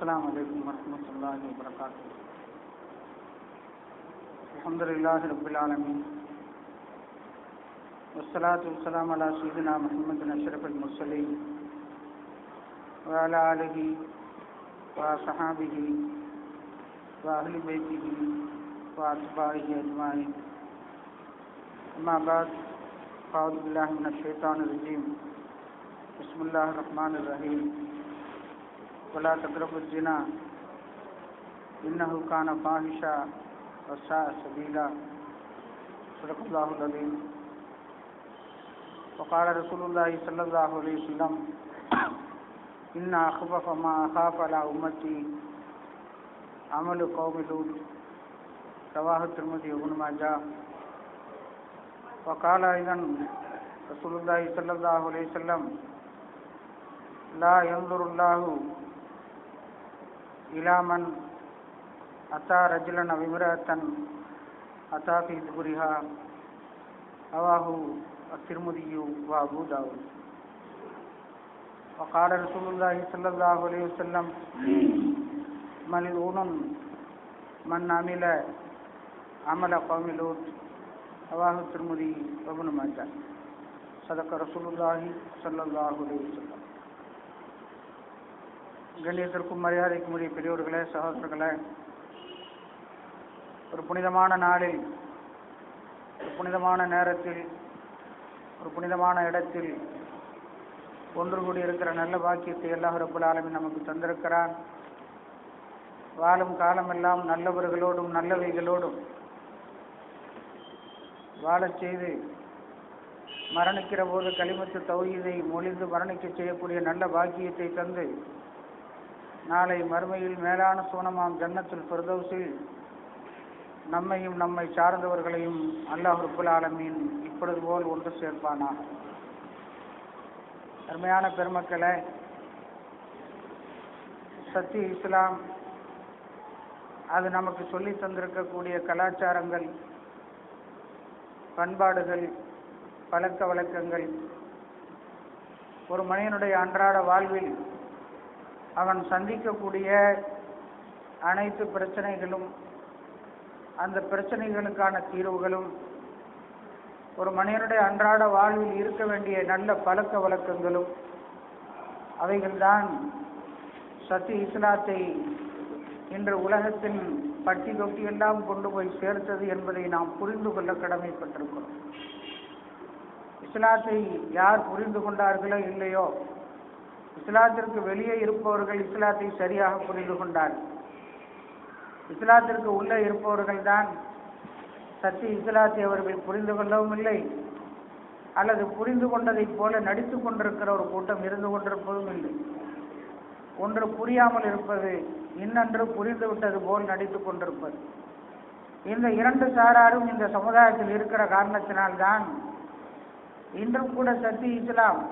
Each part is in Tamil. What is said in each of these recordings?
अस्सलामु अलैकुम वरहमतुल्लाहि वबरकातुहू। अल्हम्दुलिल्लाहि रब्बिल आलमीन वस्सलातु वस्सलामु अला सय्यिदिना मुहम्मदिन अशरफिल मुरसलीन व अला आलिहि व सहाबिहि व अहलि बैतिहि व अत्बाइहि अजमाइन। अम्मा बाद फ़अऊज़ु बिल्लाहि मिनश शैतानिर रजीम। बिस्मिल्लाहिर रहमानिर रहीम। वला तक़रबुज़ ज़िना इन्नहु कान फ़ाहिशा व साअ सबीला। सदक़ल्लाहुल अज़ीम। वक़ाल रसूलुल्लाहि सल्लल्लाहु अलैहि वसल्लम इन्ना अख़वफ़ मा अख़ाफ़ु अला उम्मती अमलु क़ौमि लूत। रवाहु तिर्मिज़ी व इब्न माजाह। वक़ाल अय्ज़न रसूलुल्लाहि सल्लल्लाहु अलैहि वसल्लम ला यंज़ुरुल्लाहु इला मन अता रजुलन अव इम्रअतन अता फी दुबुरिहा। रवाहु अत-तिर्मिज़ी व अबू दाऊद। वक़ाल रसूलुल्लाहि सल्लल्लाहु अलैहि वसल्लम मलऊनुन मन अमिल अमल क़ौमि लूत। रवाहु तिर्मिज़ी व इब्न माजाह। सदक़ रसूलुल्लाहि ஸல்லல்லாஹு அலைஹி வஸல்லம். கண்ணியத்திற்கும் மரியாதைக்கும் உரிய பெரியோர்களே, சகோதரர்களே, ஒரு புனிதமான நாளில், ஒரு புனிதமான நேரத்தில், ஒரு புனிதமான இடத்தில் ஒன்று கூடி இருக்கிற நல்ல பாக்கியத்தை அல்லாஹ் ரப்பல் ஆலமீன் நமக்கு தந்திருக்கிறான். வாழும் காலமெல்லாம் நல்லவர்களோடும் நல்லவைகளோடும் வாழச் செய்து மரணிக்கிற போது கலிமத்து தௌஹீதை மொழிந்து மரணிக்க செய்யக்கூடிய நல்ல பாக்கியத்தை தந்து நாளை மறுமையில் மேலான சோனமாம் ஜன்னத்துல் ஃபிர்தௌஸில் நம்மையும் நம்மை சார்ந்தவர்களையும் அல்லாஹ் ரப்பல் ஆலமீன் இப்பொழுது போல் ஒன்று சேர்ப்பானாக. அருமையான பெருமக்களே, சத்திய இஸ்லாம் அது நமக்கு சொல்லி தந்திருக்கக்கூடிய கலாச்சாரங்கள், பண்பாடுகள், பழக்க வழக்கங்கள் ஒரு மனிதனுடைய அன்றாட வாழ்வில் அவன் சந்திக்கக்கூடிய அனைத்து பிரச்சனைகளும், அந்த பிரச்சனைகளுக்கான தீர்வுகளும், ஒரு மனிதனுடைய அன்றாட வாழ்வில் இருக்க வேண்டிய நல்ல பழக்க வழக்கங்களும் அவைகள்தான் சத்திய இஸ்லாத்தை இன்று உலகத்தின் பட்டி தொட்டி எல்லாம் கொண்டு போய் சேர்த்தது என்பதை நாம் புரிந்து கொள்ள கடமைப்பட்டிருக்கிறோம். இஸ்லாத்தை யார் புரிந்து கொண்டார்களோ இல்லையோ, இஸ்லாத்திற்கு வெளியே இருப்பவர்கள் இஸ்லாத்தை சரியாக புரிந்து கொண்டார்கள். இஸ்லாத்திற்கு உள்ளே இருப்பவர்கள் தான் சத்திய இஸ்லாத்தை அவர்கள் புரிந்து கொள்ளவும் இல்லை, அல்லது புரிந்து கொண்டதைப் போல நடித்து கொண்டிருக்கிற ஒரு கூட்டம் இருந்து கொண்டிருப்பதும் இல்லை. ஒன்று புரியாமல் இருப்பது, இன்னொன்று புரிந்து விட்டது போல் நடித்து கொண்டிருப்பது. இந்த இரண்டு சாராரும் இந்த சமுதாயத்தில் இருக்கிற காரணத்தினால்தான் இன்றும் கூட சத்திய இஸ்லாம்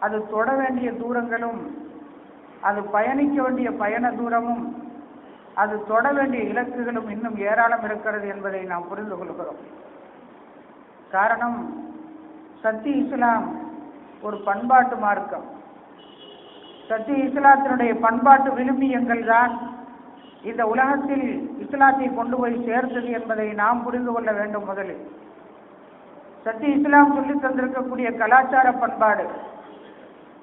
அது தொட வேண்டிய தூரங்களும், அது பயணிக்க வேண்டிய பயண தூரமும், அது தொட வேண்டிய இலக்குகளும் இன்னும் ஏராளம் இருக்கிறது என்பதை நாம் புரிந்து கொள்கிறோம். காரணம், சத்திய இஸ்லாம் ஒரு பண்பாட்டு மார்க்கம். சத்திய இஸ்லாத்தினுடைய பண்பாட்டு விழுமியங்கள் தான் இந்த உலகத்தில் இஸ்லாத்தை கொண்டு போய் சேர்த்தது என்பதை நாம் புரிந்து கொள்ள வேண்டும். முதலில் சத்திய இஸ்லாம் சொல்லித் தந்திருக்கக்கூடிய கலாச்சார பண்பாடு,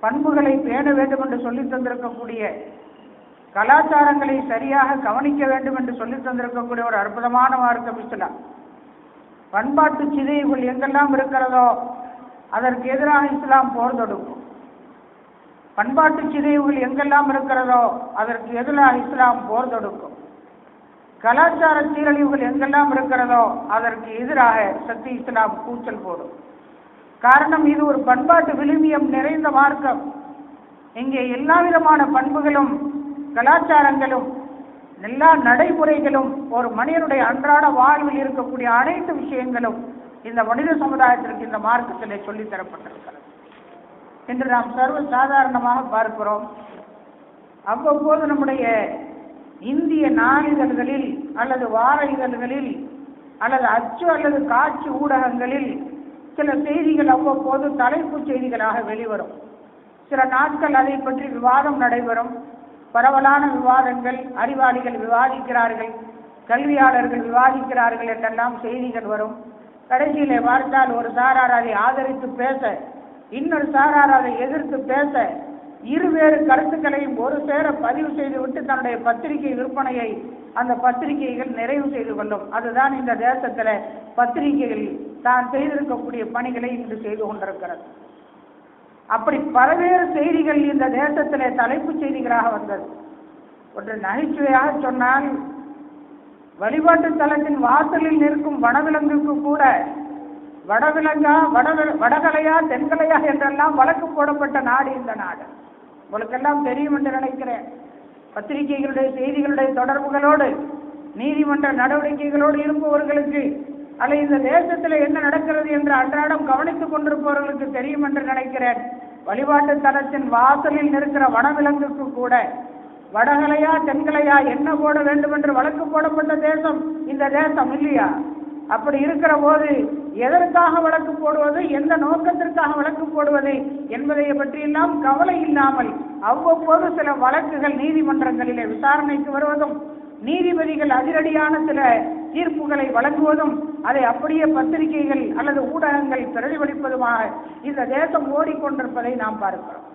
பண்புகளை பேண வேண்டும் என்று சொல்லித் தந்திருக்கக்கூடிய, கலாச்சாரங்களை சரியாக கவனிக்க வேண்டும் என்று சொல்லித் தந்திருக்கக்கூடிய ஒரு அற்புதமான மார்க்கம் இஸ்லாம். பண்பாட்டு சிதைவுகள் எங்கெல்லாம் இருக்கிறதோ அதற்கு எதிராக இஸ்லாம் போர் தொடுக்கும். பண்பாட்டு சிதைவுகள் எங்கெல்லாம் இருக்கிறதோ அதற்கு எதிராக இஸ்லாம் போர் தொடுக்கும். கலாச்சார சீரழிவுகள் எங்கெல்லாம் இருக்கிறதோ அதற்கு எதிராக சத்திய இஸ்லாம் கூச்சல் போடும். காரணம், இது ஒரு பண்பாட்டு விழுமியம் நிறைந்த மார்க்கம். இங்கே எல்லா விதமான பண்புகளும், கலாச்சாரங்களும், எல்லா நடைமுறைகளும், ஒரு மனிதனுடைய அன்றாட வாழ்வில் இருக்கக்கூடிய அனைத்து விஷயங்களும் இந்த மனித சமுதாயத்திற்கு இந்த மார்க்கத்திலே சொல்லித் தரப்பட்டிருக்கிறது. இன்று நாம் சர்வ சாதாரணமாக பார்க்கிறோம். அவ்வப்போது நம்முடைய இந்திய நாளிதழ்களில் அல்லது வார இதழ்களில் அல்லது அச்சு அல்லது காட்சி ஊடகங்களில் சில செய்திகள் அவ்வப்போது தலைப்புச் செய்திகளாக வெளிவரும். சில நாட்கள் அதை பற்றி விவாதம் நடைபெறும். பரவலான விவாதங்கள், அறிவாளிகள் விவாதிக்கிறார்கள், கல்வியாளர்கள் விவாதிக்கிறார்கள் என்றெல்லாம் செய்திகள் வரும். கடைசியிலே பார்த்தால் ஒரு சாரார் அதை ஆதரித்து பேச, இன்னொரு சாரார் அதை எதிர்த்து பேச, இருவேறு கருத்துக்களையும் ஒரு சேர பதிவு செய்துவிட்டு தன்னுடைய பத்திரிகை விற்பனையை அந்த பத்திரிகைகள் நிறைவு செய்து கொள்ளும். அதுதான் இந்த தேசத்தில் பத்திரிகைகள் தான் செய்திருக்கக்கூடிய பணிகளை இன்று செய்து கொண்டிருக்கிறது. அப்படி பல்வேறு செய்திகள் இந்த தேசத்திலே தலைப்புச் செய்திகளாக வந்தது. ஒன்று நகைச்சுவையாக சொன்னால், வழிபாட்டு தலத்தின் வாசலில் நிற்கும் வனவிலங்குக்கு கூட வடகலையா தென்கலையா என்றெல்லாம் வழக்கு போடப்பட்ட நாடு இந்த நாடு. உங்களுக்கெல்லாம் தெரியும் என்று நினைக்கிறேன். பத்திரிகைகளுடைய செய்திகளுடைய தொடர்புகளோடு நீதிமன்ற நடவடிக்கைகளோடு இருப்பவர்களுக்கு அல்ல இந்த தேசத்தில் என்ன நடக்கிறது என்று அன்றாடம் கவனித்துக் கொண்டிருப்பவர்களுக்கு தெரியும் என்று நினைக்கிறேன். வழிபாட்டு தலத்தின் வாசலில் நிற்கிற வனவிலங்குக்கு கூட வடகலையா தென்கலையா என்ன போட வேண்டும் என்று வழக்கு போடப்பட்ட தேசம் இந்த தேசம் இல்லையா? அப்படி இருக்கிற போது எதற்காக வழக்கு போடுவது, எந்த நோக்கத்திற்காக வழக்கு போடுவது என்பதை பற்றியெல்லாம் கவலை இல்லாமல் அவ்வப்போது சில வழக்குகள் நீதிமன்றங்களிலே விசாரணைக்கு வருவதும், நீதிபதிகள் அதிரடியான சில தீர்ப்புகளை வழங்குவதும், அதை அப்படியே பத்திரிகைகள் அல்லது ஊடகங்கள் பிரதிபலிப்பதுமாக இந்த தேசம் ஓடிக்கொண்டிருப்பதை நாம் பார்க்கிறோம்.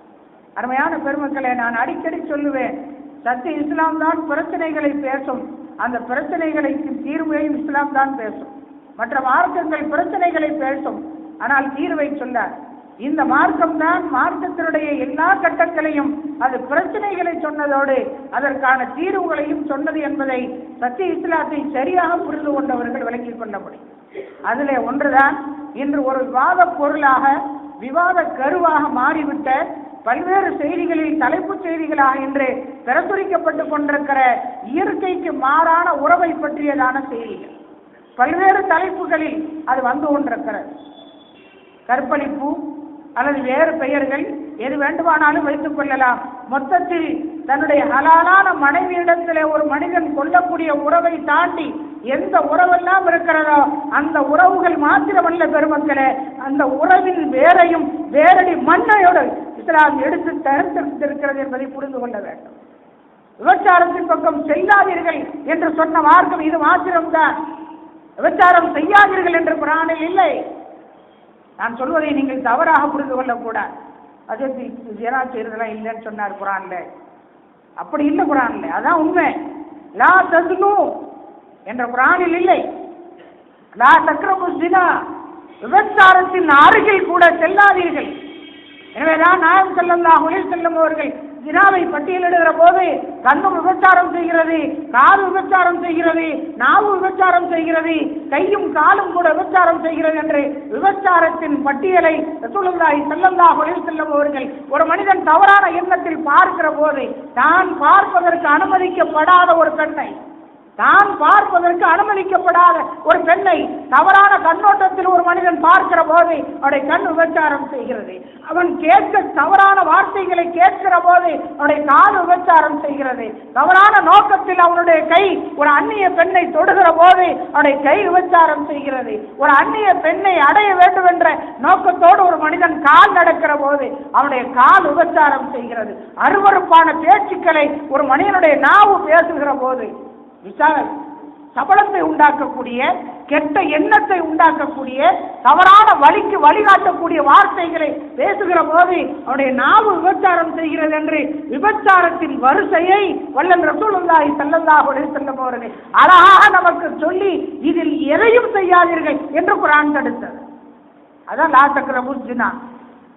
அருமையான பெருமக்களே, நான் அடிக்கடி சொல்லுவேன், சத்திய இஸ்லாம் தான் பிரச்சனைகளை பேசும், அந்த பிரச்சனைகளுக்கு தீர்வையும் இஸ்லாம் தான் பேசும். மற்ற மார்க்கங்கள் பிரச்சனைகளை பேசும், ஆனால் தீர்வை சொல்லார். இந்த மார்க்கம் தான் மார்க்கத்தினுடைய எல்லா கட்டங்களையும் அது பிரச்சனைகளை சொன்னதோடு அதற்கான தீர்வுகளையும் சொன்னது என்பதை சத்திய இஸ்லாத்தை சரியாக புரிந்து கொண்டவர்கள் விளங்கிக் கொள்ள முடியும். அதிலே ஒன்றுதான் இன்று ஒரு விவாத பொருளாக, விவாத கருவாக மாறிவிட்ட பல்வேறு செய்திகளில் தலைப்புச் செய்திகளாக இன்று பிரசுரிக்கப்பட்டு கொண்டிருக்கிற இயற்கைக்கு மாறான உறவை பற்றியதான செய்திகள். பல்வேறு தலைப்புகளில் அது வந்து கொண்டிருக்கிறது. கற்பழிப்பு அல்லது வேறு பெயர்கள் எது வேண்டுமானாலும் வைத்துக் கொள்ளலாம். மொத்தத்தில் தன்னுடைய ஹலாலான மனைவியிடத்திலே ஒரு மனிதன் கொள்ளக்கூடிய உறவை தாண்டி எந்த உறவெல்லாம் இருக்கிறதோ அந்த உறவுகள் மாத்திரமல்ல பெருமக்களே, அந்த உறவின் வேரையும் வேரடி மண்ணையோடு இஸ்லாம் எடுத்து தடுத்திருக்கிறது என்பதை புரிந்து கொள்ள வேண்டும். விபச்சாரத்தின் பக்கம் செல்லாதீர்கள் என்று சொன்ன மார்க்கம் இது மாத்திரம்தான். விபச்சாரம் செய்யாதீர்கள் என்று குர்ஆனில் இல்லை. நான் சொல்வதை நீங்கள் தவறாக புரிந்து கொள்ளக்கூடாது. அது ஜினா செய்யறதெல்லாம் இல்லைன்னு சொன்னார் குர்ஆன்ல. அப்படி இல்லை குர்ஆன்ல, அதான் உண்மை. லா தஸ்னு என்ற குர்ஆனில் இல்லை. லா தக்ரபு ஜினா, விபச்சாரத்தின் அருகில் கூட செல்லாதீர்கள். எனவேதான் நாயகம் ஸல்லல்லாஹு அலைஹி வஸல்லம் அவர்கள் ஜினாவை பட்டியலிடுகிற போது கண்ணும் விபச்சாரம் செய்கிறது, காது விபச்சாரம் செய்கிறது, நாவு விபச்சாரம் செய்கிறது, கையும் காலும் கூட விபச்சாரம் செய்கிறது என்று விபச்சாரத்தின் பட்டியலை ரசூலுல்லாஹி ஸல்லல்லாஹு அலைஹி வஸல்லம் அவர்கள் ஒரு மனிதன் தவறான எண்ணத்தில் பார்க்கிற போது தான் பார்ப்பதற்கு அனுமதிக்கப்படாத ஒரு பெண்ணை, தான் பார்ப்பதற்கு அனுமதிக்கப்படாத ஒரு பெண்ணை தவறான கண்ணோட்டத்தில் ஒரு மனிதன் பார்க்கிற போது அவருடைய கண் விபச்சாரம் செய்கிறது. அவன் கேட்க தவறான வார்த்தைகளை கேட்கிற போது அவருடைய காது விபச்சாரம் செய்கிறது. தவறான நோக்கத்தில் அவனுடைய கை ஒரு அந்நிய பெண்ணை தொடுகிற போது அவருடைய கை விபச்சாரம் செய்கிறது. ஒரு அந்நிய பெண்ணை அடைய வேண்டும் என்ற நோக்கத்தோடு ஒரு மனிதன் கால் நடக்கிற போது அவனுடைய கால் விபச்சாரம் செய்கிறது. அருவருப்பான பேச்சுக்களை ஒரு மனிதனுடைய நாவு பேசுகிற போது சபலத்தை உண்டாக்கக்கூடிய, கெட்ட எண்ணத்தை உண்டாக்கக்கூடிய, தவறான வழிக்கு வழிகாட்டக்கூடிய வார்த்தைகளை பேசுகிற போது அவருடைய நாவு விபச்சாரம் செய்கிறது என்று விபச்சாரத்தின் வரிசையை வல்லல் ரசூலுல்லாஹி ஸல்லல்லாஹு அலைஹி வஸல்லம் அவர்கள் அழகாக நமக்கு சொல்லி இதில் எதையும் செய்யாதீர்கள் என்று குர்ஆன் தடுத்தது. அதான் லா தக்ரபு ஜினா.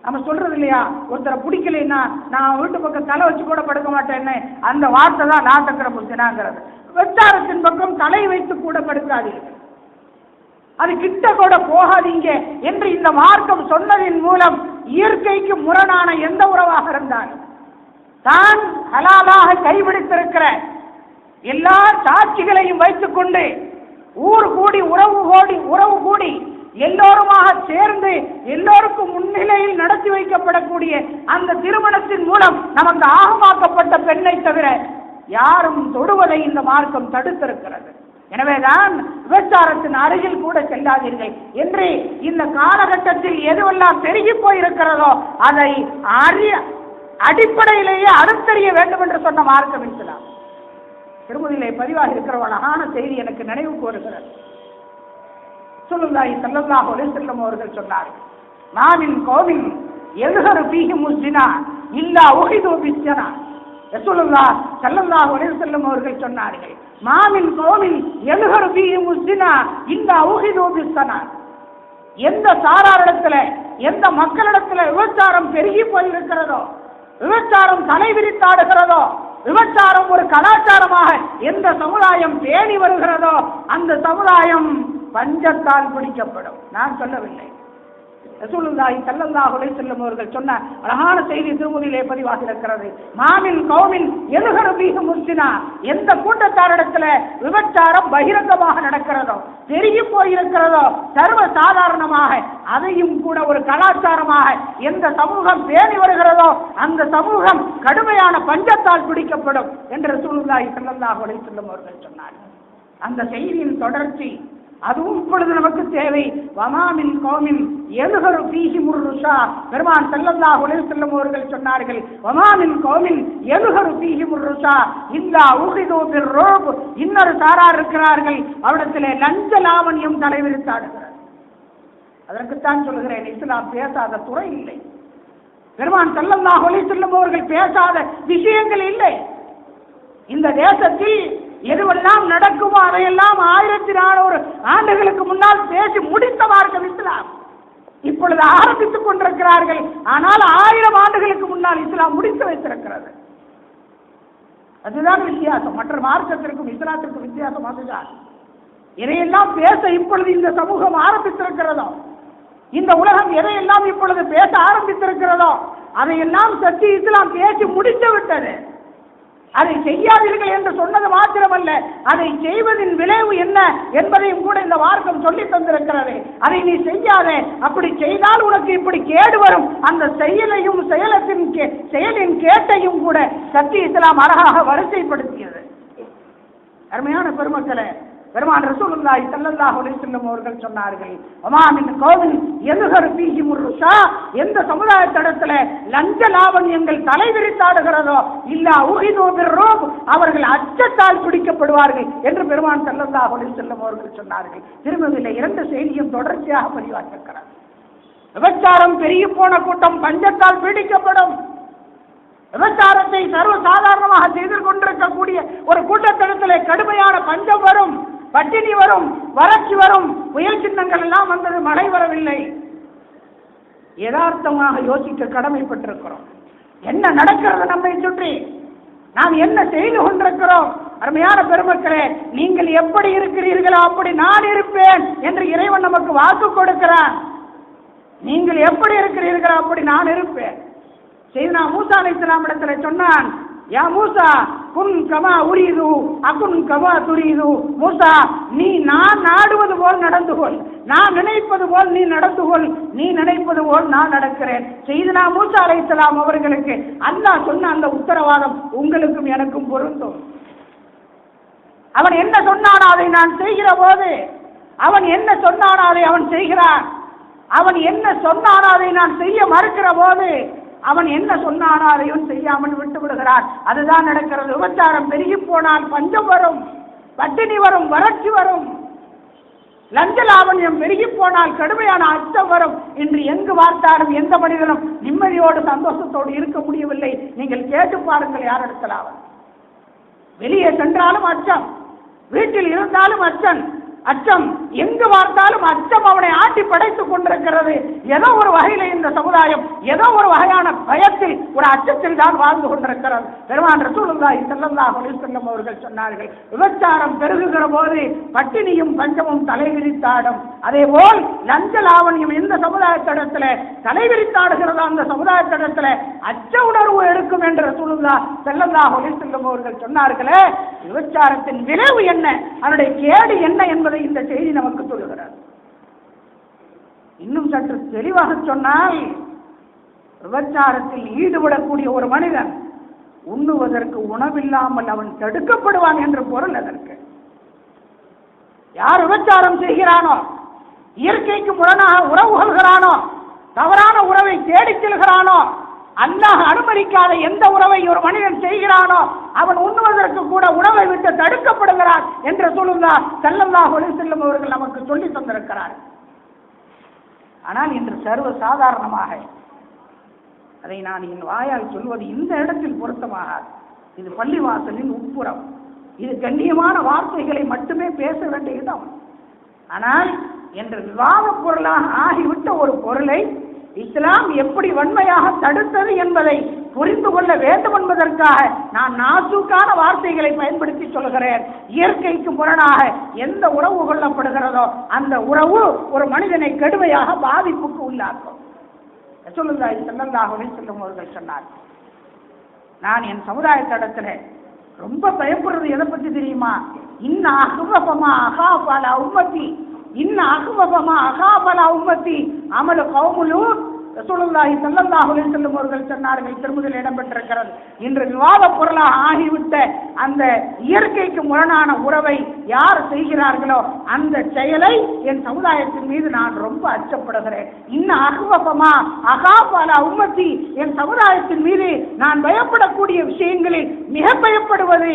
நம்ம சொல்றது இல்லையா, ஒருத்தரை பிடிக்கலைன்னா நான் வீட்டு பக்கம் தலை வச்சு கூட படுக்க மாட்டேன்னு, அந்த வார்த்தை தான் லா தக்ரபு ஜினாங்கிறது. விபச்சாரத்தின் பக்கம் தலை வைத்து கூட படுக்காதீர்கள், அது கிட்ட கூட போகாதீங்க என்று இந்த மார்க்கம் சொன்னதின் மூலம் இயற்கைக்கு முரணான எந்த உறவாக இருந்தாலும் தான் ஹலாலாக கைவிடுத்திருக்கிற எல்லா சாட்சிகளையும் வைத்துக் கொண்டு ஊர் கூடி உறவு கூடி எல்லோருமாக சேர்ந்து எல்லோருக்கும் முன்னிலையில் நடத்தி வைக்கப்படக்கூடிய அந்த திருமணத்தின் மூலம் நமக்கு ஆகமாக்கப்பட்ட பெண்ணை தவிர யாரும் தொடுவதை இந்த மார்க்கம் தடுத்திருக்கிறது. எனவேதான் விபச்சாரத்தின் அருகில் கூட செல்லாதீர்கள் என்று இந்த காலகட்டத்தில் எதுவெல்லாம் பெருகி போயிருக்கிறதோ அதை அடிப்படையிலேயே அறுத்தறிய வேண்டும் என்று சொன்ன மார்க்கம் இஸ்லாம். திருமதியிலே பதிவாக இருக்கிற அழகான செய்தி எனக்கு நினைவுக்கு வருகிறது. ரசூலுல்லாஹி ஸல்லல்லாஹு அலைஹி வஸல்லம் அவர்கள் சொன்னார்கள், மாமின் கௌமின் யஸ்ஹரு ஃபீஹிம் ஸினா இல்லா உஹிது பிஸ்ஸனா. ரசூலுல்லாஹி ஸல்லல்லாஹு அலைஹி வஸல்லம் அவர்கள் சொன்னார்கள், மாமின் கௌமின் யஸ்ஹரு ஃபீஹிம் ஸினா இல்லா உஹிது பிஸ்ஸனா. எந்த சாராரிடத்துல, எந்த மக்களிடத்துல விபச்சாரம் பெருகி போயிருக்கிறதோ, விபச்சாரம் தலைவிரித்தாடுகிறதோ, விபச்சாரம் ஒரு கலாச்சாரமாக எந்த சமுதாயம் பேணி வருகிறதோ அந்த சமுதாயம் பஞ்சத்தால் பிடிக்கப்படும். நான் சொல்லவில்லை, ரசூலுல்லாஹி ஸல்லல்லாஹு அலைஹி வஸல்லம் அவர்கள் சொன்ன அழகான செய்தி திருமதியிலே பதிவாக இருக்கிறது. மாமின் கௌமின் யஸ்ஹரு ஃபீஹிம் ஸினா, எந்த கூட்டத்தாரிடத்துல விபச்சாரம் பகிரங்கமாக நடக்கிறதோ, பெருகி போயிருக்கிறதோ, சர்வ சாதாரணமாக அதையும் கூட ஒரு கலாச்சாரமாக எந்த சமூகம் பேணி வருகிறதோ அந்த சமூகம் கடுமையான பஞ்சத்தால் பிடிக்கப்படும் என்று ரசூலுல்லாஹி ஸல்லல்லாஹு அலைஹி வஸல்லம் அவர்கள் சொன்னார்கள். அந்த செய்தியின் தொடர்ச்சி அதுவும் இப்பொழுது நமக்கு தேவை. வமாமின் கௌமின் யஸ்ஹரு ஃபீஹிம் ருஷா, பெருமான் ஸல்லல்லாஹு அலைஹி வஸல்லம் அவர்கள் சொன்னார்கள், வமாமின் கௌமின் யஸ்ஹரு ஃபீஹிம் ருஷா இல்லா உஹிது பிர்ருப். இன்னொரு சாரார் இருக்கிறார்கள், அவரிடத்திலே லஞ்ச லாவண்யம் தலைவிரித்தாடுகிறார். அதற்குத்தான் சொல்கிறேன், இஸ்லாம் பேசாத துறை இல்லை, பெருமான் ஸல்லல்லாஹு அலைஹி வஸல்லம் அவர்கள் பேசாத விஷயங்கள் இல்லை. இந்த தேசத்தில் எதுவெல்லாம் நடக்குமோ அதையெல்லாம் 1400 ஆண்டுகளுக்கு முன்னால் பேசி முடித்த மார்க்கம் இஸ்லாம். இப்பொழுது ஆரம்பித்துக் கொண்டிருக்கிறார்கள், ஆனால் 1000 ஆண்டுகளுக்கு முன்னால் இஸ்லாம் முடித்து வைத்திருக்கிறது. அதுதான் வித்தியாசம். மற்ற மார்க்கத்திற்கும் இஸ்லாத்திற்கும் வித்தியாசம் அதுதான். இதையெல்லாம் பேச இப்பொழுது இந்த சமூகம் ஆரம்பித்திருக்கிறதோ, இந்த உலகம் எதையெல்லாம் இப்பொழுது பேச ஆரம்பித்திருக்கிறதோ அதையெல்லாம் சற்று இஸ்லாம் பேசி முடித்து விட்டது. அதை செய்யாதீர்கள் என்று சொன்னது மாத்திரமல்ல, அதை செய்வதின் விளைவு என்ன என்பதையும் கூட இந்த மார்க்கம் சொல்லி தந்திருக்கிறது. அதை நீ செய்யாதே, அப்படி செய்தால் உனக்கு இப்படி கேடு வரும், அந்த செயலையும் செயலின் கேட்டையும் கூட சத்திய இஸ்லாம் அழகாக வரிசைப்படுத்தியது. அருமையான பெருமக்களே, பெருமான் ரசூலுல்லாஹி ஸல்லல்லாஹு அலைஹி வஸல்லம் அவர்கள் சொன்னார்கள், வமாமின் கௌமின் யஸ்ஹரு ஃபீஹிம் ருஷா, எந்த சமுதாயத்திடத்துல லஞ்ச லாவண்யங்கள் தலைவிரித்தாடுகிறதோ இல்லா உஹிது பிர்ருப், அவர்கள் அச்சத்தால் பிடிக்கப்படுவார்கள் என்று பெருமான் ஸல்லல்லாஹு அலைஹி வஸல்லம் அவர்கள் சொன்னார்கள். திருமதியிலே 2 செய்தியும் தொடர்ச்சியாக பதிவாகியிருக்கிறார். விபச்சாரம் பெருகி போன கூட்டம் பஞ்சத்தால் பீடிக்கப்படும். விபச்சாரத்தை சர்வ சாதாரணமாக செய்து கொண்டிருக்கக்கூடிய ஒரு கூட்டத்திடத்திலே கடுமையான பஞ்சம் வரும், பட்டினி வரும், வறட்சி வரும். புயல் சின்னங்கள் எல்லாம் வந்தது, மழை வரவில்லை. யதார்த்தமாக யோசிக்க கடமைப்பட்டிருக்கிறோம். என்ன நடக்கிறது நம்மை சுற்றி, நாம் என்ன செய்து கொண்டிருக்கிறோம்? அருமையான பெருமக்களே, நீங்கள் எப்படி இருக்கிறீர்களோ அப்படி நான் இருப்பேன் என்று இறைவன் நமக்கு வாக்கு கொடுக்கிறான். நீங்கள் எப்படி இருக்கிறீர்களோ அப்படி நான் இருப்பேன். சையதுனா மூசா அலைஹிஸ்ஸலாம் இடத்துல சொன்னான், யா மூசா குன் கமா உரீது அகுன் கமா துரீது. மூசா, நீ நான் நாடுவது போல் நடந்து கொள், நான் நினைப்பது போல் நீ நடந்து கொள், நீ நினைப்பது போல் நான் நடக்கிறேன். சையதுனா மூசா அலைஹிஸ்ஸலாம் அவர்களுக்கு அல்லாஹ் சொன்ன அந்த உத்தரவாதம் உங்களுக்கும் எனக்கும் பொருந்தும். அவன் என்ன சொன்னானோ அதை நான் செய்கிற போது, அவன் என்ன சொன்னானோ அதை அவன் செய்கிறான். அவன் என்ன சொன்னானோ அதை நான் செய்ய மறுக்கிற போது, அவன் என்ன சொன்னானோ அதையும் செய்யாமல் விட்டு விடுகிறான். அதுதான் நடக்கிறது. விபச்சாரம் பெருகி போனால் பஞ்சம் வரும், பட்டினி வரும், வறட்சி வரும். லஞ்ச லாவண்யம் பெருகி போனால் கடுமையான அச்சம் வரும். இன்று எங்கு பார்த்தாலும் எந்த மனிதனும் நிம்மதியோடு சந்தோஷத்தோடு இருக்க முடியவில்லை. நீங்கள் கேட்டு பாருங்கள், யார் இடத்திலாவது. வெளியே சென்றாலும் அச்சம், வீட்டில் இருந்தாலும் அச்சம், எங்கு பார்த்தாலும் அச்சம் அவனை ஆட்டி படைத்துக் கொண்டிருக்கிறது. ஏதோ ஒரு வகையில் இந்த சமுதாயம் ஏதோ ஒரு வகையான பயத்தில், ஒரு அச்சத்தில் தான் வாழ்ந்து கொண்டிருக்கிறது. பெருமான் ரசூலுல்லாஹி ஸல்லல்லாஹு அலைஹி வஸல்லம் அவர்கள் சொன்னார்கள், விபச்சாரம் பெருகுகிற போது பட்டினியும் பஞ்சமும் தலைவிரித்தாடும். அதே போல் லஞ்ச லாவண்யம் எந்த சமுதாயத்திடத்துல தலைவிரித்தாடுகிறதோ அந்த சமுதாயத்திடத்துல அச்ச உணர்வு எடுக்கும் என்று ரசூலுல்லாஹி ஸல்லல்லாஹு அலைஹி வஸல்லம் அவர்கள் சொன்னார்களே. விபச்சாரத்தின் விளைவு என்ன, அதனுடைய கேடு என்ன என்பதை இந்த செய்தி நமக்கு சொல்லுகிறார். இன்னும் சற்று தெளிவாக சொன்னால், விபச்சாரத்தில் ஈடுபடக்கூடிய ஒரு மனிதன் உண்ணுவதற்கு உணவில்லாமல் அவன் தடுக்கப்படுவான் என்று பொருள். அதற்கு யார் விபச்சாரம் செய்கிறானோ, இயற்கைக்கு முரணாக உறவு கொள்கிறானோ, தவறான உறவை தேடிச் செல்கிறானோ, அல்லாஹ் அனுமதிக்காத எந்த உறவை ஒரு மனிதன் செய்கிறானோ அவன் உண்ணுவதற்கு கூட உணவை விட்டு தடுக்கப்படுகிறான் என்று ரசூலுல்லாஹ் ஸல்லல்லாஹு அலைஹி வஸல்லம் அவர்கள் நமக்கு சொல்லி தந்திருக்கிறார். ஆனால் இன்று சர்வ சாதாரணமாக அதை நான் என் வாயால் சொல்வது இந்த இடத்தில் பொருத்தமாகாது. இது பள்ளிவாசலின் உட்புறம், இது கண்ணியமான வார்த்தைகளை மட்டுமே பேச வேண்டிய இடம். ஆனால் என்ற விவாத பொருளாக ஆகிவிட்ட ஒரு பொருளை இஸ்லாம் எப்படி வன்மையாக தடுத்தது என்பதை புரிந்து கொள்ள வேண்டும் என்பதற்காக நான் நாசூக்கான வார்த்தைகளை பயன்படுத்தி சொல்கிறேன். இயற்கைக்கு முரணாக எந்த உறவு கொள்ளப்படுகிறதோ அந்த உறவு ஒரு மனிதனை கடுமையாக பாதிப்புக்கு உள்ளாக்கும். ரசூலுல்லாஹி ஸல்லல்லாஹு அலைஹி வஸல்லம் அவர்கள் சொன்னார், நான் என் சமுதாயத்திடத்தில் ரொம்ப பயப்படுறது எதை பற்றி தெரியுமா? இன்ன அஹ்வஃபமா அஹாஃபலா உம்மத்தி, இன்ன அஹ்வஃபமா அஹாஃபலா உம்மத்தி அமலு கௌமுலு. ரசூலுல்லாஹி ஸல்லல்லாஹு அலைஹி வஸல்லம் அவர்கள் சொன்னார்கள், திருமதியில் இடம்பெற்றிருக்கிறது. இன்று விவாத பொருளாக ஆகிவிட்ட அந்த இயற்கைக்கு முரணான உறவை யார் செய்கிறார்களோ அந்த செயலை என் சமுதாயத்தின் மீது நான் ரொம்ப அச்சப்படுகிறேன். இன்னும் அஹ்வஃபமா அஹாஃபலா உம்மத்தி, என் சமுதாயத்தின் மீது நான் பயப்படக்கூடிய விஷயங்களில் மிக பயப்படுவது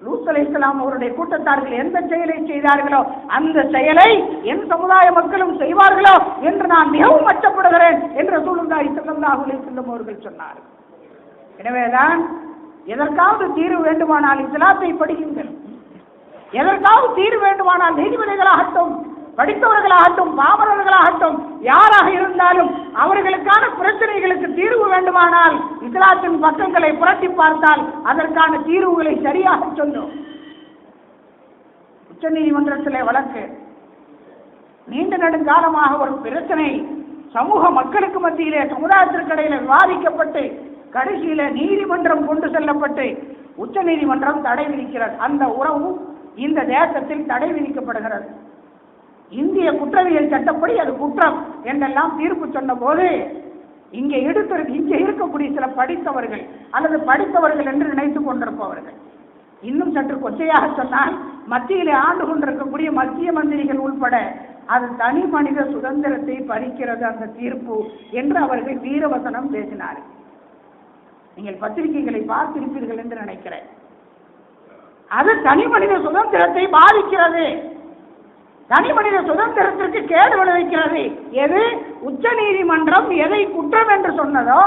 லூத் அலைஹிஸ்ஸலாம் அவருடைய கூட்டத்தார்கள் எந்த செயலை செய்தார்களோ அந்த செயலை என் சமுதாய மக்களும் செய்வார்களோ என்று நான் மிகவும் அச்சப்படுகிறேன் என்று ரசூலுல்லாஹி ஸல்லல்லாஹு அலைஹி வஸல்லம் அவர்கள் சொன்னார். எனவேதான் எதற்காவது தீர்வு வேண்டுமானால் இஸ்லாத்தை படியுங்கள், எதற்காவது தீர்வு வேண்டுமானால் நீதிபதிகளாகட்டும், படித்தவர்களாகட்டும், பாமரர்களாகட்டும், யாராக இருந்தாலும் அவர்களுக்கான பிரச்சனைகளுக்கு தீர்வு வேண்டுமானால் இஸ்லாத்தின் பக்கங்களை புரட்டி பார்த்தால் அதற்கான தீர்வுகளை சரியாக சொல்லும். உச்ச நீதிமன்றத்திலே வழக்கு நீண்ட நெடுங்காலமாக ஒரு பிரச்சனை சமூக மக்களுக்கு மத்தியிலே சமுதாயத்திற்கு இடையில விவாதிக்கப்பட்டு கடைசியில நீதிமன்றம் கொண்டு செல்லப்பட்டு உச்ச நீதிமன்றம் தடை விதிக்கிறது. அந்த உறவு இந்த தேசத்தில் தடை விதிக்கப்படுகிறது. இந்திய குற்றவியல் சட்டப்படி அது குற்றம் என்றெல்லாம் தீர்ப்பு சொன்ன போது இங்கே இருக்கக்கூடிய சில படித்தவர்கள் அல்லது படித்தவர்கள் என்று நினைத்துக் கொண்டிருப்பவர்கள், இன்னும் சற்று கொச்சையாக சொன்னால் மத்தியிலே ஆண்டு கொண்டிருக்கக்கூடிய மத்திய மந்திரிகள் உள்பட அது தனி மனித சுதந்திரத்தை பறிக்கிறது அந்த தீர்ப்பு என்று அவர்கள் வீரவசனம் பேசினார்கள். நீங்கள் பத்திரிகைகளை பார்த்திருப்பீர்கள் என்று நினைக்கிறேன். அது தனி மனித சுதந்திரத்தை பாதிக்கிறது, தனி மனித சுதந்திரத்திற்கு கேடு விளைவிக்கிறது. எது உச்ச நீதிமன்றம் எதை குற்றம் என்று சொன்னதோ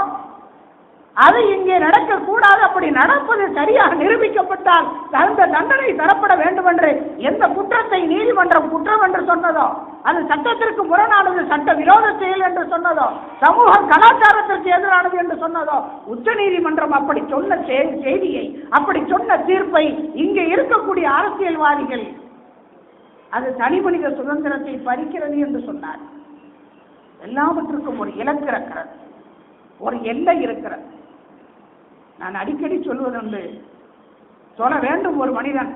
அது இங்கே நடக்கக்கூடாது, அப்படி நடப்பது சரியாக நிரூபிக்கப்பட்டால் அந்த தண்டனை தரப்பட வேண்டும் என்று எந்த குற்றத்தை நீதிமன்றம் குற்றம் என்று சொன்னதோ, அது சட்டத்திற்கு முரணானது, சட்ட விரோத செயல் என்று சொன்னதோ, சமூக கலாச்சாரத்திற்கு எதிரானது என்று சொன்னதோ, உச்ச நீதிமன்றம் அப்படி சொன்ன செய்தியை, அப்படி சொன்ன தீர்ப்பை இங்கே இருக்கக்கூடிய அரசியல்வாதிகள் அது தனி மனித சுதந்திரத்தை பறிக்கிறது என்று சொன்னார். எல்லாவற்றுக்கும் ஒரு இலக்கு இருக்கிறது, ஒரு எல்லை இருக்கிறது. நான் அடிக்கடி சொல்வதுண்டு, சொல்ல வேண்டும் ஒரு மனிதன்,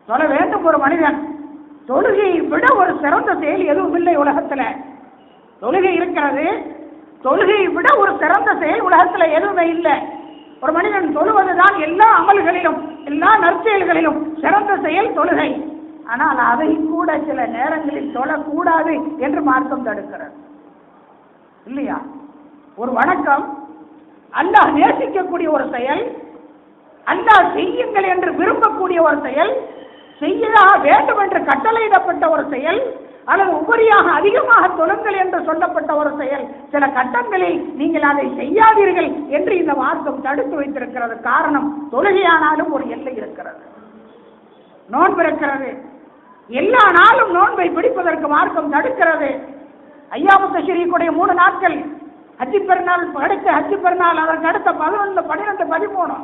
சொல்ல வேண்டும் ஒரு மனிதன், தொழுகையை விட ஒரு சிறந்த செயல் எதுவும் இல்லை உலகத்தில். தொழுகை இருக்கிறது, தொழுகையை விட ஒரு சிறந்த செயல் உலகத்தில் எதுவுமே இல்லை. ஒரு மனிதன் தொழுவதுதான் எல்லா அமல்களிலும் எல்லா நற்செயல்களிலும் சிறந்த செயல் தொழுகை. ஆனால் அதை கூட சில நேரங்களில் தொழக்கூடாது என்று மார்க்கம் தடுக்கிறது இல்லையா? ஒரு வணக்கம் அல்லாஹ் நேசிக்கக்கூடிய ஒரு செயல், அல்லாஹ் செய்யுங்கள் என்று விரும்பக்கூடிய ஒரு செயல், செய்ய வேண்டும் என்று கட்டளையிடப்பட்ட ஒரு செயல், அல்லது உபரியாக அதிகமாக தொழுங்கள் என்று சொல்லப்பட்ட ஒரு செயல். சில கட்டங்களில் நீங்கள் அதை செய்யாதீர்கள் என்று இந்த மார்க்கம் தடுத்து வைத்திருக்கிறது. காரணம், தொழுகையானாலும் ஒரு எல்லை இருக்கிறது, நோன்பு இருக்கிறது. எல்லா நாளும் நோன்பை பிடிப்பதற்கு மார்க்கம் தடுக்கிறது. ஐயாமு தஷ்ரீக்குடைய 3 நாட்கள், ஹஜ்ஜி பெருநாள் அடுத்த ஹஜ்ஜி பெருநாள், அதற்கு அடுத்த 11, 12, 13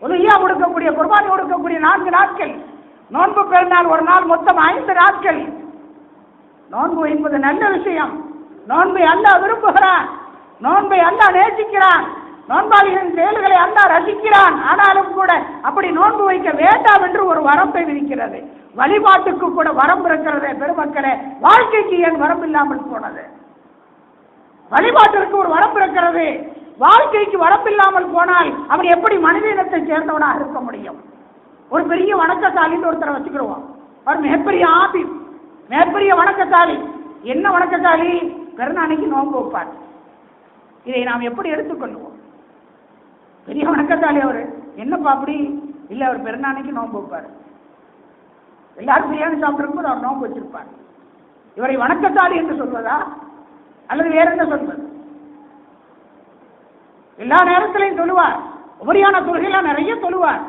உலுஹியா கொடுக்கக்கூடிய குர்பானி கொடுக்கக்கூடிய 4 நாட்கள், நோன்பு பெருநாள் ஒரு நாள், மொத்தம் 5 நாட்கள். நோன்பு என்பது நல்ல விஷயம். நோன்பை அல்லாஹ் விரும்புகிறான், நோன்பை அல்லாஹ் நேசிக்கிறான், நோன்பாளிகளின் செயல்களை அல்லாஹ் ரசிக்கிறான். ஆனாலும் கூட அப்படி நோன்பு வைக்க வேண்டாம் என்று ஒரு வரம்பை விதிக்கிறது. வழிபாட்டுக்கு கூட வரம்பு இருக்கிறது பெருமக்களே. வாழ்க்கைக்கு ஏன் வரம்பு இல்லாமல் போனது? வழிபாட்டிற்கு ஒரு வரம்பு இருக்கிறது, வாழ்க்கைக்கு வரம்பில்லாமல் போனால் அவன் எப்படி மனித இனத்தை சேர்ந்தவனாக இருக்க முடியும்? ஒரு பெரிய வணக்கசாலின்னு ஒருத்தரை வச்சுக்கிடுவோம், அவர் மிகப்பெரிய ஆபீஸ், மிகப்பெரிய வணக்கசாலி. என்ன வணக்கசாலி? பெருநாளைக்கு நோன்பு வைப்பார். இதை நாம் எப்படி எடுத்துக்கொள்வோம்? பெரிய வணக்கத்தாளி அவர், என்னப்பா அப்படி இல்லை, அவர் பெருநாளைக்கு நோன்பு வைப்பார், எல்லாரும் பிரியாணி சாப்பிட்டுருக்கும்போது அவர் நோன்பு வச்சிருப்பார். இவரை வணக்கத்தாளி என்று சொல்வதா அல்லது வேற என்ன சொல்வது? எல்லா நேரத்திலையும் சொல்லுவார், உபரியான தொழுகையெல்லாம் நிறைய சொல்லுவார்,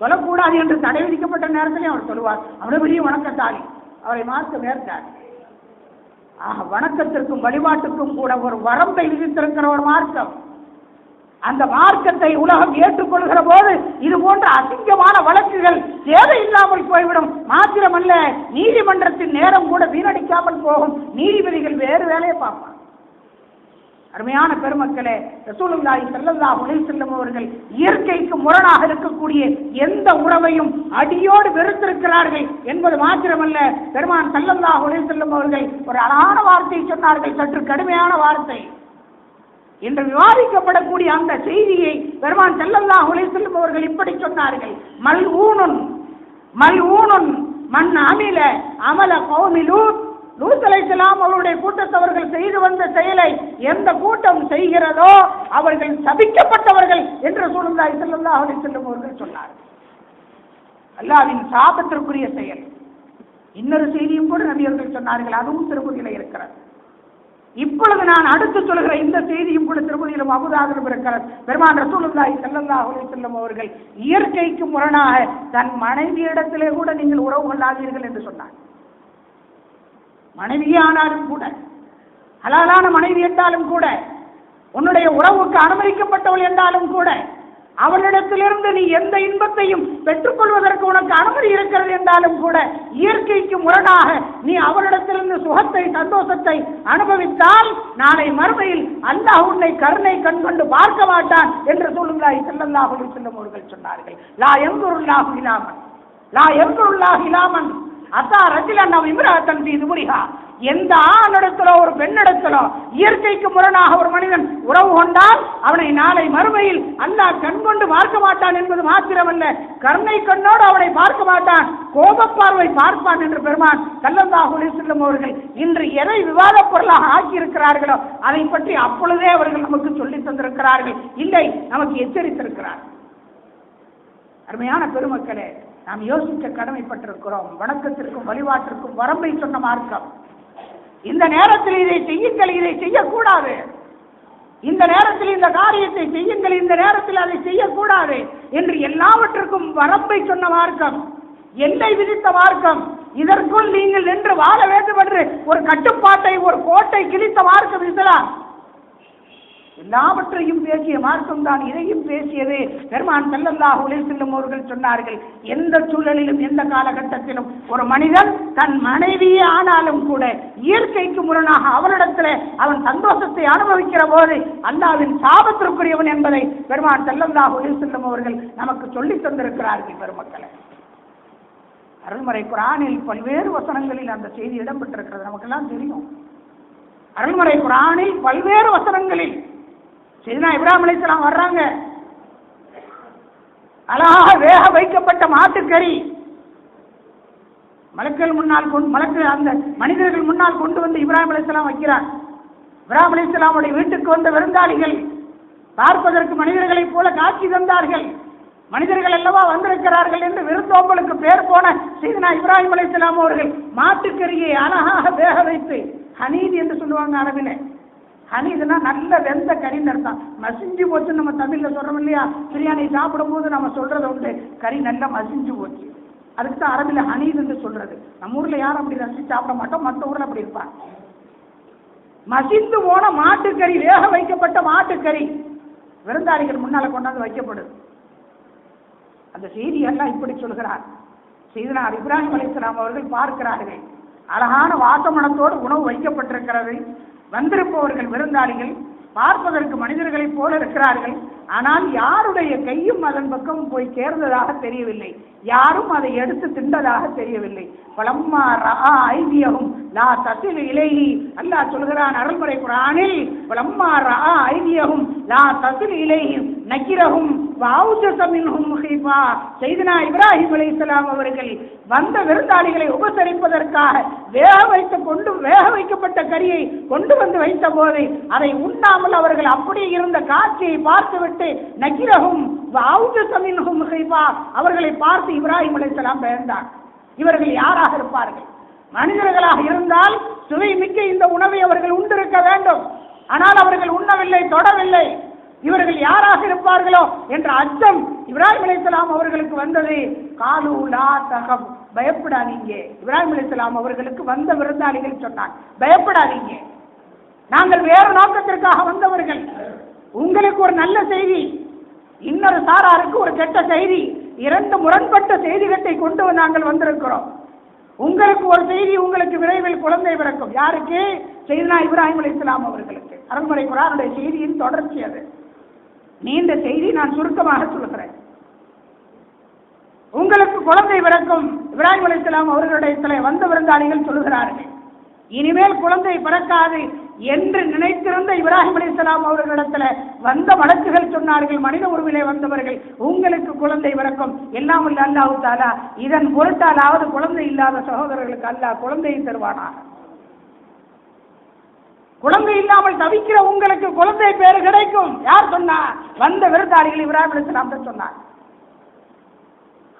சொல்லக்கூடாது என்று தடை விதிக்கப்பட்ட நேரத்திலையும் அவர் சொல்லுவார். அவ்வளவு பெரிய வணக்கத்தாளி, அவரை மார்க்கம் ஏற்றார். ஆக வணக்கத்திற்கும் வழிபாட்டுக்கும் கூட ஒரு வரம்பை விதித்திருக்கிற ஒரு மார்க்கம். அந்த மார்க்கத்தை உலகம் ஏற்றுக்கொள்கிற போது இது போன்ற அசிங்கமான வழக்குகள் தேவையில்லாமல் போய்விடும். மாத்திரமல்ல, நீதிமன்றத்தின் நேரம் கூட வீணடிக்காமல் போகும். நீதிபதிகள் வேறு வேலையை பார்ப்பார். அருமையான பெருமக்களே, ரசூலுல்லாஹி ஸல்லல்லாஹு அலைஹி வஸல்லம் அவர்கள் இயற்கைக்கு முரணாக இருக்கக்கூடிய எந்த உறவையும் அடியோடு வெறுத்திருக்கிறார்கள் என்பது மாத்திரமல்ல, பெருமான் ஸல்லல்லாஹு அலைஹி வஸல்லம் அவர்கள் ஒரு அழகான வார்த்தையை சொன்னார்கள், சற்று கடுமையான வார்த்தை. இன்று விவாதிக்கப்படக்கூடிய அந்த செய்தியை பெருமான் ஸல்லல்லாஹு அலைஹி வஸல்லம் அவர்கள் இப்படி சொன்னார்கள், மல்ஊனுன் மல்ஊனுன் மன் அமில அமல கௌமி லூத். லூத் அலைஹிஸ்ஸலாம் அவருடைய கூட்டத்தவர்கள் செய்து வந்த செயலை எந்த கூட்டம் செய்கிறதோ அவர்கள் சபிக்கப்பட்டவர்கள் என்று ரசூலுல்லாஹி ஸல்லல்லாஹு அலைஹி வஸல்லம் அவர்கள் சொன்னார். அல்லாஹ்வின் சாபத்திற்குரிய செயல். இன்னொரு செய்தியும் கூட நபி அவர்கள் சொன்னார்கள், அதுவும் திருமதியில இருக்கிறது. இப்பொழுது நான் அடுத்து சொல்கிற இந்த செய்தியும் கூட திருமதியிலும் அபூதாபிலும் இருக்கிறது. பெருமான் ரசூலுல்லாஹி ஸல்லல்லாஹு அலைஹி வஸல்லம் அவர்கள் இயற்கைக்கு முரணாக தன் மனைவியிடத்திலே கூட நீங்கள் உறவு கொள்ளாதீர்கள் என்று சொன்னார். மனைவியானாலும் கூட, ஹலாலான மனைவி என்றாலும் கூட, உன்னுடைய உறவுக்கு அனுமதிக்கப்பட்டவள் என்றாலும் கூட, அவளிடத்திலிருந்து நீ எந்த இன்பத்தையும் பெற்றுக்கொள்வதற்கு உனக்கு அனுமதி இருக்கிறது என்றாலும் கூட, இயற்கைக்கு முரணாக நீ அவளிடத்திலிருந்து சுகத்தை சந்தோஷத்தை அனுபவித்தால் நாளை மறுமையில் அல்லாஹ் உன்னை கருணை கண்கொண்டு பார்க்க மாட்டான் என்று ரசூலுல்லாஹி ஸல்லல்லாஹு அலைஹி வஸல்லம் அவர்கள் சொன்னார்கள். லா யன்துருல்லாஹு இலாமன் லா யன்துருல்லாஹு இலாமன் அத்தா ரஜுலன் அவ் இம்ரஅத்தன் ஃபீ துபுரிஹா. எந்த ஆணிடத்திலோ ஒரு பெண்ணிடத்திலோ இயற்கைக்கு முரணாக ஒரு மனிதன் உறவு கொண்டால் அவனை நாளை மறுமையில் அல்லாஹ் கண்கொண்டு பார்க்க மாட்டான் என்பது மாத்திரமல்ல, கருணை கண்ணோடு அவனை பார்க்க மாட்டான், கோபப்பார்வை பார்ப்பான் என்று பெருமான் ஸல்லல்லாஹு அலைஹி வஸல்லம் அவர்கள் இன்று எதை விவாத பொருளாக ஆக்கியிருக்கிறார்களோ அதை பற்றி அப்பொழுதே அவர்கள் நமக்கு சொல்லித் தந்திருக்கிறார்கள், இல்லை நமக்கு எச்சரித்திருக்கிறார்கள். அருமையான பெருமக்களே, நாம் யோசிக்க கடமைப்பட்டிருக்கிறோம். வணக்கத்திற்கும் வழிபாட்டிற்கும் வரம்பை சொன்ன மார்க்கம். இந்த நேரத்தில் இதை செய்யுங்கள், இதை செய்யக்கூடாது, இந்த நேரத்தில் இந்த காரியத்தை செய்யுங்கள், இந்த நேரத்தில் அதை செய்யக்கூடாது என்று எல்லாவற்றுக்கும் வரம்பை சொன்ன மார்க்கம், எல்லை விதித்த மார்க்கம். இதற்குள் நீங்கள் நின்று வாழ வேண்டும் என்று ஒரு கட்டுப்பாட்டை, ஒரு கோட்டை கிழித்த மார்க்கம் இஸ்லாம். எல்லாவற்றையும் பேசிய மார்க்கம் தான் இதையும் பேசியது. பெருமான் ஸல்லல்லாஹு அலைஹி வஸல்லம் அவர்கள் சொன்னார்கள், எந்த சூழலிலும் எந்த காலகட்டத்திலும் ஒரு மனிதன் தன் மனைவியே ஆனாலும் கூட இயற்கைக்கு முரணாக அவனிடத்தில் அவன் சந்தோஷத்தை அனுபவிக்கிற போது அல்லாஹ்வின் சாபத்திற்குரியவன் என்பதை பெருமான் ஸல்லல்லாஹு அலைஹி வஸல்லம் அவர்கள் நமக்கு சொல்லித் தந்திருக்கிறார்கள். பெருமக்களே, அருள்மறை குர்ஆனில் பல்வேறு வசனங்களில் அந்த செய்தி இடம்பெற்றிருக்கிறது, நமக்கெல்லாம் தெரியும். அருள்மறை குர்ஆனில் பல்வேறு வசனங்களில் சையதுனா இப்ராஹிம் அலைஹிஸ்ஸலாம் வர்றாங்க, அழகாக வேக வைக்கப்பட்ட மாட்டுக்கறி மலக்கள் முன்னால் அந்த மனிதர்கள் முன்னால் கொண்டு வந்து இப்ராஹிம் அலைஹிஸ்ஸலாம் வைக்கிறார். இப்ராஹிம் அலைஹிஸ்ஸலாமுடைய வீட்டுக்கு வந்த விருந்தாளிகள் பார்ப்பதற்கு மனிதர்களைப் போல காட்சி தந்தார்கள். மனிதர்கள் அல்லவா வந்திருக்கிறார்கள் என்று விருந்தோம்பலுக்கு பேர் போன சையதுனா இப்ராஹிம் அலைஹிஸ்ஸலாம் அவர்கள் மாட்டுக்கறியை அழகாக வேக வைத்து, ஹனீத் என்று சொல்லுவாங்க அரபில. ஹனீதுனா நல்ல வெந்த கறின்னு அர்த்தம். மசிஞ்சு போச்சு நம்ம தமிழ்ல சொல்றோம் இல்லையா, பிரியாணி சாப்பிடும் போது நம்ம சொல்றது உண்டு, கறி நல்லா மசிஞ்சு போச்சு, அதுக்கு தான் அரபில ஹனீத் என்று சொல்றது. நம்ம ஊர்ல யாரும் அப்படி ரசிச்சு சாப்பிட மாட்டோம், மற்ற ஊர்ல அப்படி இருப்பாங்க. மசிந்து போன மாட்டுக்கறி, வேக வைக்கப்பட்ட மாட்டுக்கறி விருந்தாளிகள் முன்னால கொண்டாந்து வைக்கப்படுது. அந்த செய்தியெல்லாம் இப்படி சொல்கிறார். சையதுனா இப்ராஹிம் அலைஹிஸ்ஸலாம் அவர்கள் பார்க்கிறார்கள், அழகான வாசமனத்தோடு உணவு வைக்கப்பட்டிருக்கிறது. வந்திருப்பவர்கள் விருந்தாளிகள் பார்ப்பதற்கு மனிதர்களைப் போல இருக்கிறார்கள். ஆனால் யாருடைய கையும் அதன் பக்கம் போய் சேர்ந்ததாக தெரியவில்லை, யாரும் அதை எடுத்து தின்றதாக தெரியவில்லை. பலம்மா ரஆ ஐதியஹும் லா தஸிலு இலைஹி. அல்லாஹ் சொல்கிறான் அருள்மறை குர்ஆனில், பலம்மா ரஆ ஐதியஹும் லா தஸிலு இலைஹி, நக்கிரஹும் வஅவ்ஜஸ மின்ஹும் ஹீஃபா. சையதுனா இப்ராஹிம் அலைஹிஸ்ஸலாம் அவர்கள் வந்த விருந்தாளிகளை உபசரிப்பதற்காக வேக வைக்கப்பட்ட கறியை கொண்டு வந்து வைத்த போது அதை உண்ணாமல் அவர்கள் அப்படியே இருந்த காட்சியை பார்த்துவிட்டு நக்கிரஹும் வஅவ்ஜஸ மின்ஹும் ஹீஃபா, அவர்களை பார்த்து இப்ராஹிம் அலைஹிஸ்ஸலாம் பயந்தார். இவர்கள் யாராக இருப்பார்கள்? மனிதர்களாக இருந்தால் சுவை மிக்க இந்த உணவை அவர்கள் உண்டிருக்க வேண்டும். ஆனால் அவர்கள் உண்ணவில்லை, தொடவில்லை. இவர்கள் யாராக இருப்பார்களோ என்ற அச்சம் இப்ராஹிம் அலைஹிஸ்ஸலாம் அவர்களுக்கு வந்தது. காலு லா தகப், பயப்படாதீங்க. இப்ராஹிம் அலைஹிஸ்ஸலாம் அவர்களுக்கு வந்த விருந்தாளிகள் சொன்னாங்க, பயப்படாதீங்க, நாங்கள் வேறு நோக்கத்திற்காக வந்தவர்கள். உங்களுக்கு ஒரு நல்ல செய்தி, இன்னொரு சாராருக்கு ஒரு கெட்ட செய்தி, இரண்டு முரண்பட்ட செய்திகளை கொண்டு நாங்கள் வந்திருக்கிறோம். உங்களுக்கு ஒரு செய்தி, உங்களுக்கு விரைவில் குழந்தை பிறக்கும். யாருக்கு? சையதுனா இப்ராஹிம் அலைஹிஸ்ஸலாம் அவர்களுக்கு. அருள்மறை குர்ஆனுடைய செய்தியின் தொடர்ச்சி அது. நீண்ட செய்தி, நான் சுருக்கமாக சொல்கிறேன். உங்களுக்கு குழந்தை பிறக்கும். இப்ராஹிம் அலைஹிஸ்ஸலாம் அவர்களுடைய வந்த விருந்தாளிகள் சொல்லுகிறார்கள், இனிமேல் குழந்தை பிறக்காது என்று நினைத்திருந்த இப்ராஹிம் அலைஹிஸ்ஸலாம் அவர்களிடத்தில் வந்த மலக்குகள் சொன்னார்கள், மனித உருவிலே வந்தவர்கள், உங்களுக்கு குழந்தை பிறக்கும். எல்லாம் உள்ள அல்லாஹ் தஆலா இதன் பொருட்டாலாவது குழந்தை இல்லாத சகோதரர்களுக்கு அல்லாஹ் குழந்தையை தருவானாக. குழந்தை இல்லாமல் தவிக்கிற உங்களுக்கு குழந்தை பேரு கிடைக்கும். யார் சொன்னா? வந்த விருந்தாளிகள் இப்ராஹிம் அலைஹிஸ்ஸலாம் சொன்னார்.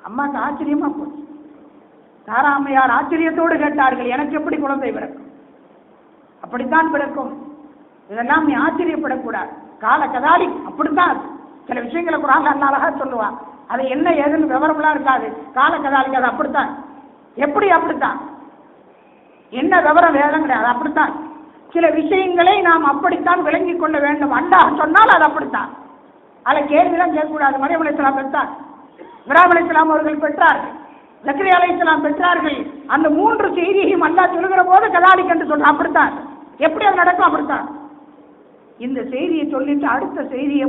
அம்மாக்கு ஆச்சரியமா போச்சு. சாரா அம்மையார் ஆச்சரியத்தோடு கேட்டார்கள், எனக்கு எப்படி குழந்தை பிறக்கும்? அப்படித்தான் பிறக்கும், இதெல்லாம் நீ ஆச்சரியப்படக்கூடாது. கால கதாலி அப்படித்தான். சில விஷயங்களை குர்ஆன்ல அல்லாஹ் அழகா சொல்லுவான், அது என்ன ஏதுன்னு விவரம்லாம் இருக்காது. கால கதாலிக்கு அது அப்படித்தான். எப்படி அப்படித்தான்? என்ன விவரம் வேதம் கிடையாது, அப்படித்தான். சில விஷயங்களை நாம் அப்படித்தான் விளங்கிக் கொள்ள வேண்டும். அல்லாஹ் சொன்னால் அது அப்படித்தான். அதை கேள்விதான் கேட்கக்கூடாது. மரியம் அலைஹிஸ்ஸலாம் பெற்றார், இப்ராஹிம் அலைஹிஸ்ஸலாம் அவர்கள் பெற்றார்கள், ஜக்கரியா அலைஹிஸ்ஸலாம் பெற்றார்கள். அந்த மூன்று செய்தியையும் அல்லாஹ் சொல்லுகிற போது கதாலிக் என்று சொன்ன அப்படித்தான். எப்படி அது நடக்கும்? அப்படித்தான். இந்த செய்தியை சொல்லிட்டு அடுத்த செய்தியை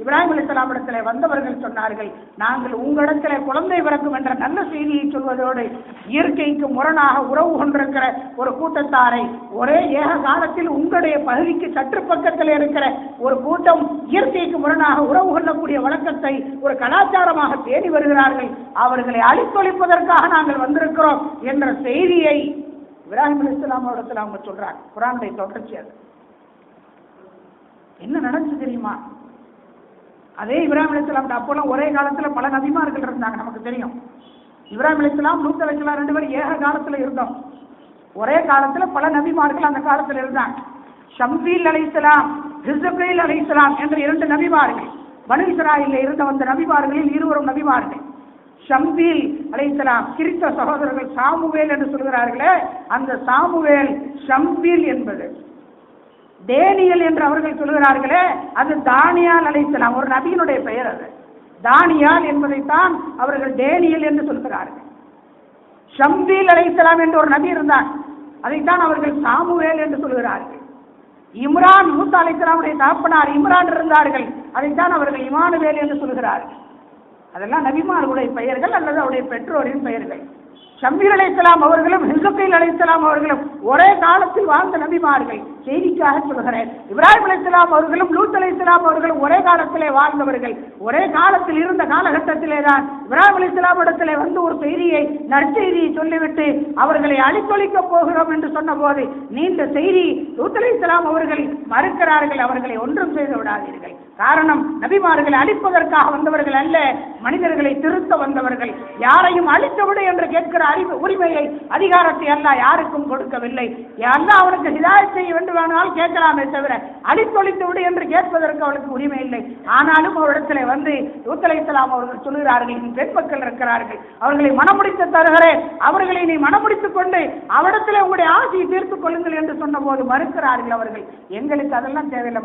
இப்ராஹிம் அலைஹிஸ்ஸலாம் இடத்துல வந்தவர்கள் சொன்னார்கள், நாங்கள் உங்களிடத்துல குழந்தை பிறக்கும் என்ற நல்ல செய்தியை சொல்வதோடு இயற்கைக்கு முரணாக உறவு கொண்டிருக்கிற ஒரு கூட்டத்தாரை ஒரே ஏக காலத்தில் உங்களுடைய பகுதிக்கு சற்று பக்கத்தில் இருக்கிற ஒரு கூட்டம் இயற்கைக்கு முரணாக உறவு கொள்ளக்கூடிய வழக்கத்தை ஒரு கலாச்சாரமாக தேடி வருகிறார்கள், அவர்களை அழித்தொழிப்பதற்காக நாங்கள் வந்திருக்கிறோம் என்ற செய்தியை இப்ராஹிம் அலைஹிஸ்ஸலாம் இடத்துல அவங்க சொல்றாங்க. குர்ஆனுடைய தொடர்ச்சி அது. என்ன நடந்துச்சு தெரியுமா? அதே இப்ராஹிம் அலைஹிஸ்ஸலாம் அப்போலாம் ஒரே காலத்துல பல நபிமார்கள் இருந்தாங்க, நமக்கு தெரியும். இப்ராஹிம் அலைஹிஸ்ஸலாம், லூத் அலைஹிஸ்ஸலாம் ரெண்டு பேரும் ஏக காலத்துல இருந்தோம். ஒரே காலத்துல பல நபிமார்கள் அந்த காலத்துல இருந்தாங்க. ஷம்ஸீல் அலைஹிஸ்ஸலாம், ஹிஸ்பீல் அலைஹிஸ்ஸலாம் என்ற இரண்டு நபிமார்கள். பனு இஸ்ராயீல்ல இருந்த வந்த நபிமார்களில் இருவரும் நபிமார்கள். ஷம்ஸீல் அலைஹிஸ்ஸலாம் கிறிஸ்தவ சகோதரர்கள் சாமுவேல் என்று சொல்கிறார்களே, அந்த சாமுவேல் ஷம்ஸீல் என்பது. டேனியல் என்று அவர்கள் சொல்கிறார்களே, அது தானியால் அலைஹிஸ்ஸலாம், ஒரு நபியினுடைய பெயர். அது தானியால் என்பதைத்தான் அவர்கள் டேனியல் என்று சொல்கிறார்கள். ஷம்ஸீல் அலைஹிஸ்ஸலாம் என்று ஒரு நபி இருந்தார், அதைத்தான் அவர்கள் சாமுவேல் என்று சொல்கிறார்கள். இம்ரான், மூசா அலைஹிஸ்ஸலாமுடைய தகப்பனார் இம்ரான் இருந்தார்கள், அதைத்தான் அவர்கள் இமானுவேல் என்று சொல்கிறார்கள். அதெல்லாம் நபிமார்களுடைய பெயர்கள் அல்லது அவருடைய பெற்றோரின் பெயர்கள். ஷம்ஸீல் அலைஹிஸ்ஸலாம் அவர்களும் ஹிஸ்பீல் அலைஹிஸ்ஸலாம் அவர்களும் ஒரே காலத்தில் வாழ்ந்த நபிமார்கள். செய்திக்காக சொல்கிறேன், இப்ராஹிம் அலைஹிஸ்ஸலாம் அவர்களும் லூத் அலைஹிஸ்ஸலாம் அவர்களும் ஒரே காலத்திலே வாழ்ந்தவர்கள். ஒரே காலத்தில் இருந்த காலகட்டத்திலே தான் இப்ராஹிம் அலைஹிஸ்ஸலாம் இடத்திலே வந்து ஒரு செய்தியை, நற்செய்தியை சொல்லிவிட்டு அவர்களை அழித்தொழிக்கப் போகிறோம் என்று சொன்ன போது நீண்ட செய்தி லூத் அலைஹிஸ்ஸலாம் அவர்கள் மறுக்கிறார்கள், அவர்களை ஒன்றும் செய்து விடாதீர்கள். காரணம், நபிமார்களை அழிப்பதற்காக வந்தவர்கள் அல்ல, மனிதர்களை திருத்த வந்தவர்கள். யாரையும் அழித்துவிடு என்று கேட்கிற உரிமையை, அதிகாரத்தை அல்லாஹ் யாருக்கும் கொடுக்கவில்லை. அல்லாஹ் அவனுக்கு ஹிதாயத் செய்ய வேண்டுமானால் கேட்கலாமே தவிர அழித்தொழித்து விடு என்று கேட்பதற்கு அவளுக்கு உரிமை இல்லை. ஆனாலும் அவரிடத்தில் வந்து லூத் அலைஹிஸ்ஸலாம் அவர்கள் சொல்கிறார்கள், பெண் மக்கள் இருக்கிறார்கள், அவர்களை மனமுடித்து தருகிறேன், அவர்களை நீ மனமுடித்துக் கொண்டு அவரிடத்தில் உங்களுடைய ஆசையை தீர்த்துக் கொள்ளுங்கள் என்று சொன்ன போது மறுக்கிறார்கள். அவர்கள், எங்களுக்கு அதெல்லாம் தேவையில்லை,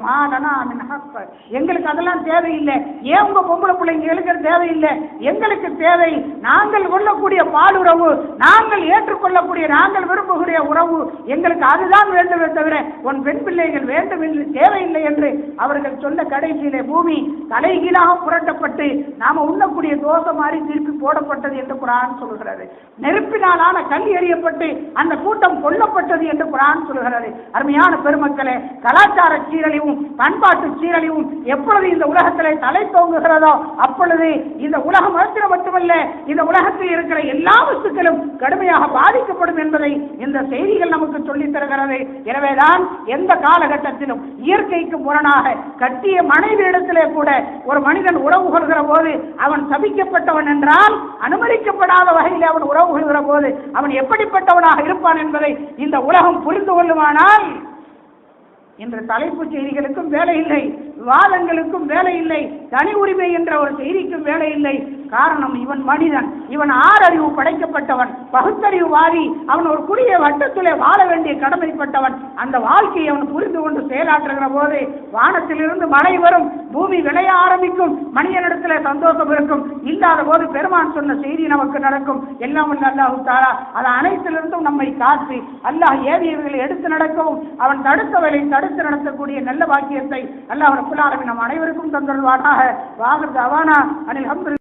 எங்களுக்கு அதெல்லாம் தேவையில்லை, ஏன் உங்க பொம்பளை பிள்ளைங்களுக்கு தேவையில்லை, எங்களுக்கு தேவை நாங்கள் கொள்ளக்கூடிய பாலுறவு, நாங்கள் ஏற்றுக்கொள்ளக்கூடிய, நாங்கள் விரும்பக்கூடிய உறவு, எங்களுக்கு அதுதான் வேண்டுமே தவிர உன் பெண் பிள்ளைகள் வேண்டும் என்று தேவையில்லை என்று அவர்கள் சொன்ன கடைசியிலே பூமி தலைகீழாக புரட்டப்பட்டு நாம உண்ணக்கூடிய தோசை மாதிரி திருப்பி போடப்பட்டது என்று குர்ஆன் சொல்கிறது. நெருப்பினாலான கல் எறியப்பட்டு அந்த கூட்டம் கொல்லப்பட்டது என்று குர்ஆன் சொல்கிறது. அருமையான பெருமக்களே, கலாச்சார சீரழிவும் பண்பாட்டு சீரழிவும் எப்பொழுது இந்த உலகத்திலே தலை தோங்குகிறதோ அப்பொழுது இந்த உலகம் மட்டுமல்ல, இந்த உலகத்தில் இருக்கிற எல்லா வஸ்துக்களும் கடுமையாக பாதிக்கப்படும் என்பதை இந்த செய்திகள் நமக்கு சொல்லித் தருகிறது. எனவேதான் எந்த காலகட்டத்திலும் இயற்கைக்கு முரணாக கட்டிய மனைவியிடத்திலே கூட ஒரு மனிதன் உறவு கொள்கிற போது அவன் சபிக்கப்பட்டவன் என்றால், அனுமதிக்கப்படாத வகையில் அவன் உறவு கொள்கிற போது அவன் எப்படிப்பட்டவனாக இருப்பான் என்பதை இந்த உலகம் புரிந்து கொள்ளுமானால் இன்று தலைப்புச் செய்திகளுக்கும் வேலை இல்லை, விவாதங்களுக்கும் வேலை இல்லை, தனி உரிமை என்ற ஒரு செய்திக்கும் வேலை இல்லை. காரணம், இவன் மனிதன், இவன் ஆறறிவு படைக்கப்பட்டவன், பகுத்தறிவுவாதி, அவன் ஒரு குறுகிய வட்டத்திலே வாழ வேண்டிய கடமைப்பட்டவன். அந்த வாழ்க்கையை அவன் புரிந்து கொண்டு செயலாற்றுகிற போது வானத்திலிருந்து மழை வரும், பூமி விளைய ஆரம்பிக்கும், மனிதனிடத்திலே சந்தோஷம் இருக்கும். இல்லாத போது பெருமான் சொன்ன செய்தி நமக்கு நடக்கும். எல்லாம் வல்ல அல்லாஹ் தஆலா அது அனைத்திலிருந்தும் நம்மை காத்து அல்லாஹ் ஏவியவர்களை எடுத்து நடக்கவும் அவன் தடுத்தவரை தடுத்து நடத்தக்கூடிய நல்ல பாக்கியத்தை அல்லாஹ் ரப்பல் ஆலமீன் நம் அனைவருக்கும் தந்தருள்வானாக. வாஹிர் தஅவானா அனில் ஹம்துலில்லாஹ்.